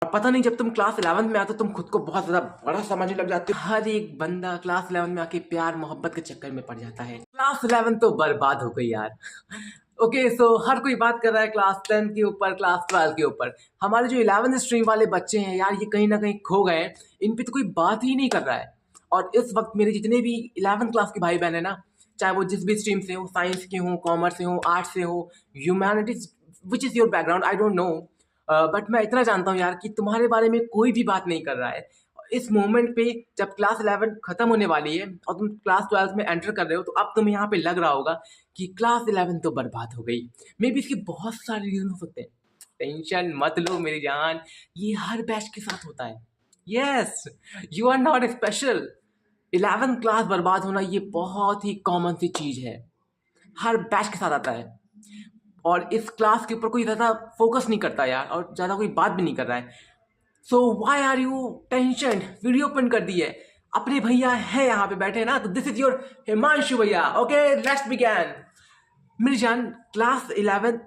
पता नहीं, जब तुम क्लास 11th में आते हो तुम खुद को बहुत ज्यादा बड़ा समझने लग जाते हो। हर एक बंदा क्लास 11 में आके प्यार मोहब्बत के चक्कर में पड़ जाता है। क्लास 11 तो बर्बाद हो गई यार। ओके सो हर कोई बात कर रहा है क्लास 10 के ऊपर, क्लास 12 के ऊपर। हमारे जो 11th स्ट्रीम वाले बच्चे हैं यार, ये कहीं ना कहीं खो गए हैं। इन पे तो कोई बात ही नहीं कर रहा है। और इस वक्त मेरे जितने भी 11th क्लास के भाई बहन है ना, चाहे वो जिस भी स्ट्रीम से हो, साइंस के हो, कॉमर्स से हो, आर्ट्स से हो, humanities, which is your background I don't know, but मैं इतना जानता हूँ यार कि तुम्हारे बारे में कोई भी बात नहीं कर रहा है। इस मोमेंट पे जब क्लास 11 खत्म होने वाली है और तुम क्लास 12 में एंटर कर रहे हो, तो अब तुम्हें यहाँ पे लग रहा होगा कि क्लास 11 तो बर्बाद हो गई। मे बी इसके बहुत सारे रीजन हो सकते हैं। टेंशन मत लो मेरी जान, ये हर बैच के साथ होता है। Yes, you are not special. 11 class बर्बाद होना ये बहुत ही कॉमन सी चीज है, हर बैच के साथ आता है। और इस क्लास के ऊपर कोई ज़्यादा फोकस नहीं करता यार, और ज़्यादा कोई बात भी नहीं कर रहा है। So why are you tension? Video open कर दी है, अपने भैया है यहाँ पे बैठे ना, तो दिस इज योर हिमांशु भैया। Okay let's begin. मेरी जान, क्लास 11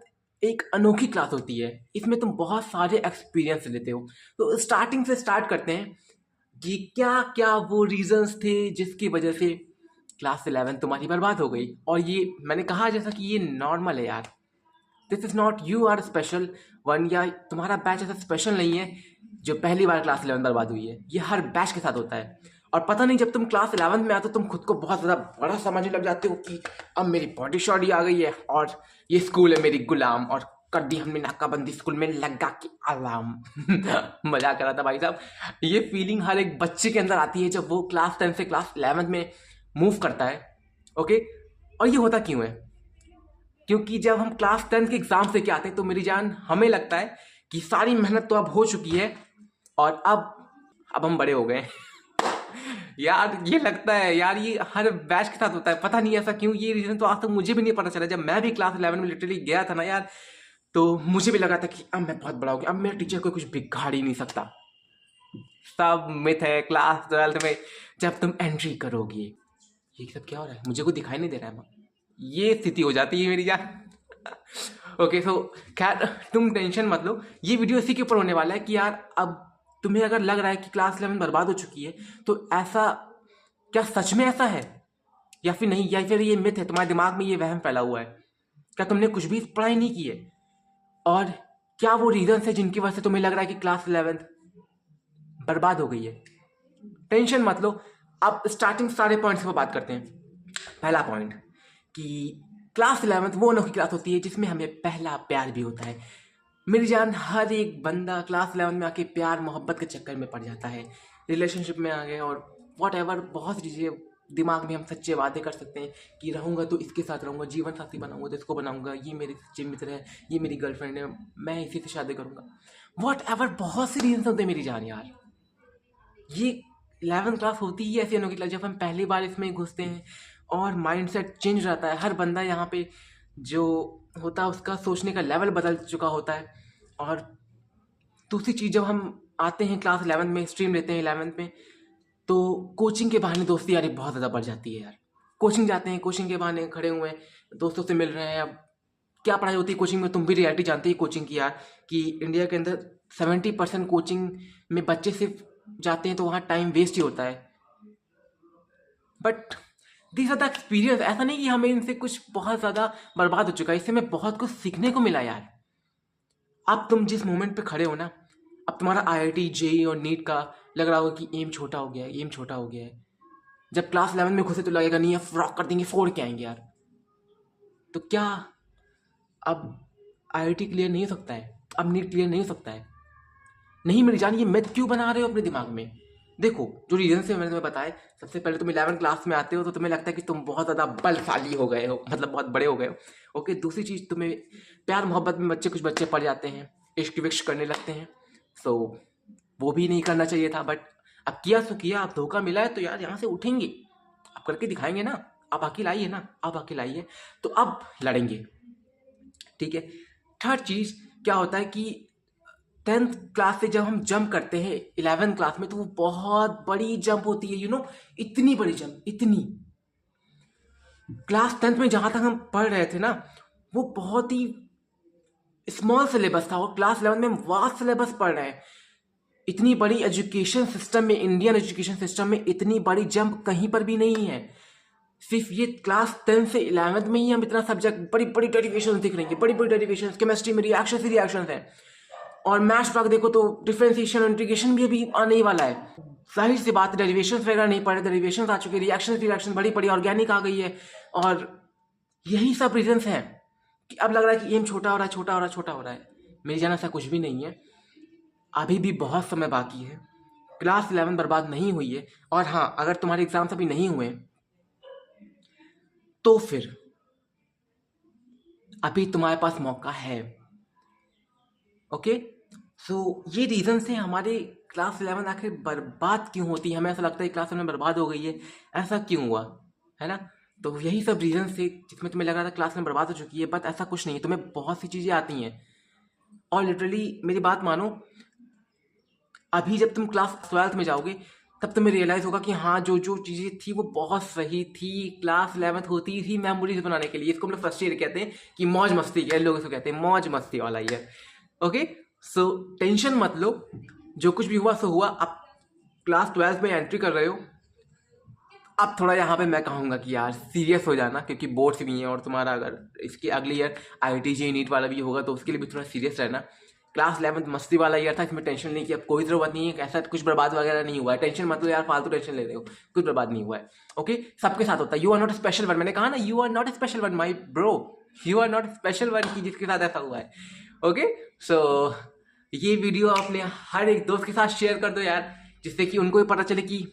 एक अनोखी क्लास होती है। इसमें तुम बहुत सारे एक्सपीरियंस लेते हो। तो स्टार्टिंग से स्टार्ट करते हैं कि क्या क्या वो रीजंस थे जिसकी वजह से क्लास 11 तुम्हारी बर्बाद हो गई। और ये मैंने कहा जैसा कि ये नॉर्मल है यार। This is not you are special one, या तुम्हारा बैच ऐसा स्पेशल नहीं है जो पहली बार क्लास 11 बर्बाद हुई है। ये हर बैच के साथ होता है। और पता नहीं, जब तुम क्लास 11 में आते हो तुम खुद को बहुत ज़्यादा बड़ा समझने लग जाते हो कि अब मेरी बॉडी शॉडी आ गई है और ये स्कूल है मेरी गुलाम, और कर दी हमने नाकाबंदी स्कूल में लगा के अलार्म। मजाक कर रहा था भाई साहब। ये फीलिंग हर एक बच्चे के अंदर आती है जब वो क्लास 10 से क्लास 11 में मूव करता है। ओके, और ये होता क्यों है? क्योंकि जब हम क्लास 10 के एग्जाम से क्या आते हैं तो मेरी जान, हमें लगता है कि सारी मेहनत तो अब हो चुकी है और अब हम बड़े हो गए। यार ये लगता है यार, ये हर बैच के साथ होता है। पता नहीं ऐसा क्यों, ये रीजन तो आज तक मुझे भी नहीं पता चला। जब मैं भी क्लास 11 में लिटरली गया था ना यार, तो मुझे भी लगा था कि अब मैं बहुत बड़ा हो गया, अब मेरे टीचर को कुछ बिगाड़ ही नहीं सकता। सब मिथ है। क्लास 12 में जब तुम एंट्री करोगे, ये सब क्या हो रहा है, मुझे को दिखाई नहीं दे रहा है। ये स्थिति हो जाती है मेरी जान। ओके सो खैर तुम टेंशन मत लो, ये वीडियो इसी के ऊपर होने वाला है कि यार अब तुम्हें अगर लग रहा है कि क्लास 11 बर्बाद हो चुकी है, तो ऐसा क्या सच में ऐसा है या फिर नहीं, या फिर ये मिथ है, तुम्हारे दिमाग में ये वहम फैला हुआ है। क्या तुमने कुछ भी पढ़ाई नहीं की है? और क्या वो रीजन है जिनकी वजह से तुम्हें लग रहा है कि क्लास 11 बर्बाद हो गई है? टेंशन मत लो, अब स्टार्टिंग सारे पॉइंट्स पर बात करते हैं। पहला पॉइंट कि क्लास 11 वो अनोखी क्लास होती है जिसमें हमें पहला प्यार भी होता है। मेरी जान, हर एक बंदा क्लास 11 में आके प्यार मोहब्बत के चक्कर में पड़ जाता है, रिलेशनशिप में आ गए और वॉट एवर, बहुत सी चीज़ें दिमाग में हम सच्चे वादे कर सकते हैं कि रहूँगा तो इसके साथ रहूँगा, जीवन साथी बनाऊंगा तो इसको बनाऊंगा, ये मेरे सच्चे मित्र है, ये मेरी गर्लफ्रेंड है, मैं इसी से शादी करूँगा। वॉट एवर, बहुत से रीजन होते हैं मेरी जान यार। ये 11th क्लास होती ही ऐसी अनोखी क्लास जब हम पहली बार इसमें घुसते हैं और माइंडसेट चेंज रहता है। हर बंदा यहाँ पे जो होता है उसका सोचने का लेवल बदल चुका होता है। और दूसरी चीज़, जब हम आते हैं क्लास 11 में, स्ट्रीम लेते हैं 11th में, तो कोचिंग के बहाने दोस्ती यारी बहुत ज़्यादा बढ़ जाती है यार। कोचिंग जाते हैं, कोचिंग के बहाने खड़े हुए हैं, दोस्तों से मिल रहे हैं। अब क्या पढ़ाई होती है कोचिंग में, तुम भी रियलिटी जानते ही कोचिंग की यार, कि इंडिया के अंदर 70% कोचिंग में बच्चे सिर्फ जाते हैं तो वहाँ टाइम वेस्ट ही होता है। But this are the experience. ऐसा नहीं कि हमें इनसे कुछ बहुत ज़्यादा बर्बाद हो चुका है, इससे हमें बहुत कुछ सीखने को मिला यार। अब तुम जिस मोमेंट पे खड़े हो ना, अब तुम्हारा IIT JEE और नीट का लग रहा होगा कि एम छोटा हो गया है, एम छोटा हो गया है। जब क्लास 11 में घुसे तो लगेगा नहीं, अब फ्रॉक कर देंगे, फोड़ के आएंगे यार। तो क्या अब IIT क्लियर नहीं हो सकता है? अब नीट क्लियर नहीं हो सकता है? नहीं मेरी जान, ये मिथ क्यों बना रहे हो अपने दिमाग में? देखो, जो रीजन से मैंने तुम्हें बताया, सबसे पहले तुम 11 क्लास में आते हो तो तुम्हें लगता है कि तुम बहुत ज़्यादा बलशाली हो गए हो, मतलब बहुत बड़े हो गए हो। ओके, दूसरी चीज़, तुम्हें प्यार मोहब्बत में कुछ बच्चे पड़ जाते हैं, इश्क विश्क करने लगते हैं। सो वो भी नहीं करना चाहिए था, बट अब किया सो किया, अब धोखा मिला है तो यार यहाँ से उठेंगे, अब करके दिखाएंगे ना। आप अकेले आइए ना, आप अकेले आइए, तो अब लड़ेंगे, ठीक है। थर्ड चीज़ क्या होता है कि 10th क्लास से जब हम जंप करते हैं 11th क्लास में, तो वो बहुत बड़ी जंप होती है, इतनी बड़ी जंप, इतनी। क्लास 10th में जहाँ तक हम पढ़ रहे थे ना, वो बहुत ही स्मॉल सिलेबस था, और क्लास 11 में हम वास्ट सिलेबस पढ़ रहे हैं। इतनी बड़ी एजुकेशन सिस्टम में, इंडियन एजुकेशन सिस्टम में इतनी बड़ी जंप कहीं पर भी नहीं है। सिर्फ ये क्लास 10 से 11th में ही हम इतना सब्जेक्ट, बड़ी बड़ी डेरिवेशन दिख रही है, बड़ी बड़ी डेरिवेशन। केमिस्ट्री में रिएक्शन ही रिएक्शन है, और मैथ्स तक देखो तो डिफरेंशिएशन, इंटीग्रेशन भी अभी आने ही वाला है। जाहिर सी बात, डेरिवेशन वगैरह नहीं पढ़े, डेरिवेशन आ चुके, रिएक्शन बड़ी बड़ी ऑर्गेनिक आ गई है। और यही सब रीजंस हैं कि अब लग रहा है कि एम छोटा हो रहा है, छोटा हो रहा है, छोटा हो रहा है। मेरी जान ऐसा कुछ भी नहीं है, अभी भी बहुत समय बाकी है। क्लास 11 बर्बाद नहीं हुई है। और हाँ, अगर तुम्हारे एग्जाम्स अभी नहीं हुए तो फिर अभी तुम्हारे पास मौका है। ओके, सो ये रीजन से हमारे क्लास 11 आखिर बर्बाद क्यों होती है, हमें ऐसा लगता है क्लास 11 बर्बाद हो गई है, ऐसा क्यों हुआ, है ना। तो यही सब रीजन से जिसमें तुम्हें लग रहा था क्लास 11 बर्बाद हो चुकी है, बट ऐसा कुछ नहीं है। तुम्हें बहुत सी चीज़ें आती हैं, और लिटरली मेरी बात मानो, अभी जब तुम क्लास 12th में जाओगे तब तुम्हें रियलाइज़ होगा कि हाँ, जो जो चीज़ें थी वो बहुत सही थी। क्लास 11th होती थी मेमोरीज बनाने के लिए। इसको हम लोग फर्स्ट ईयर कहते हैं कि मौज मस्ती, के लोग इसको कहते हैं मौज मस्ती वाला ईयर। ओके, सो टेंशन मत लो, जो कुछ भी हुआ सो हुआ। अब क्लास 12th में एंट्री कर रहे हो, अब थोड़ा यहाँ पे मैं कहूँगा कि यार सीरियस हो जाना, क्योंकि बोर्ड्स भी हैं, और तुम्हारा अगर इसके अगले ईयर IIT JEE नीट वाला भी होगा तो उसके लिए भी थोड़ा सीरियस रहना। क्लास 11th मस्ती वाला ईयर था, इसमें टेंशन नहीं कि अब कोई ज़रूरत नहीं है, ऐसा कुछ बर्बाद वगैरह नहीं हुआ है। टेंशन मत लो यार, फालतू टेंशन ले रहे हो, कुछ बर्बाद नहीं हुआ है। ओके, सबके साथ होता है। You are not a special one, मैंने कहा ना, you are not a special one my bro, you are not special one की जिसके साथ ऐसा हुआ है। ओके, सो ये वीडियो अपने हर एक दोस्त के साथ शेयर कर दो यार, जिससे कि उनको भी पता चले कि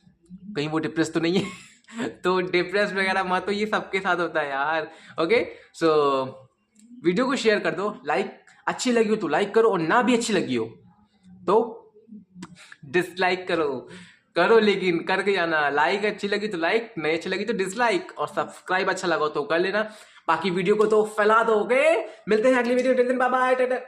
कहीं वो डिप्रेस तो नहीं है। तो डिप्रेस वगैरह मत हो, ये सबके साथ होता है यार। ओके, सो वीडियो को शेयर कर दो, लाइक अच्छी लगी हो तो लाइक करो, और ना भी अच्छी लगी हो तो डिसलाइक करो लेकिन करके जाना। लाइक अच्छी लगी तो लाइक, नहीं अच्छी लगी तो डिसलाइक, और सब्सक्राइब अच्छा लगा तो कर लेना। बाकी वीडियो को तो फैला दो। ओके, मिलते हैं अगली वीडियो, बाय बाय, टाटा।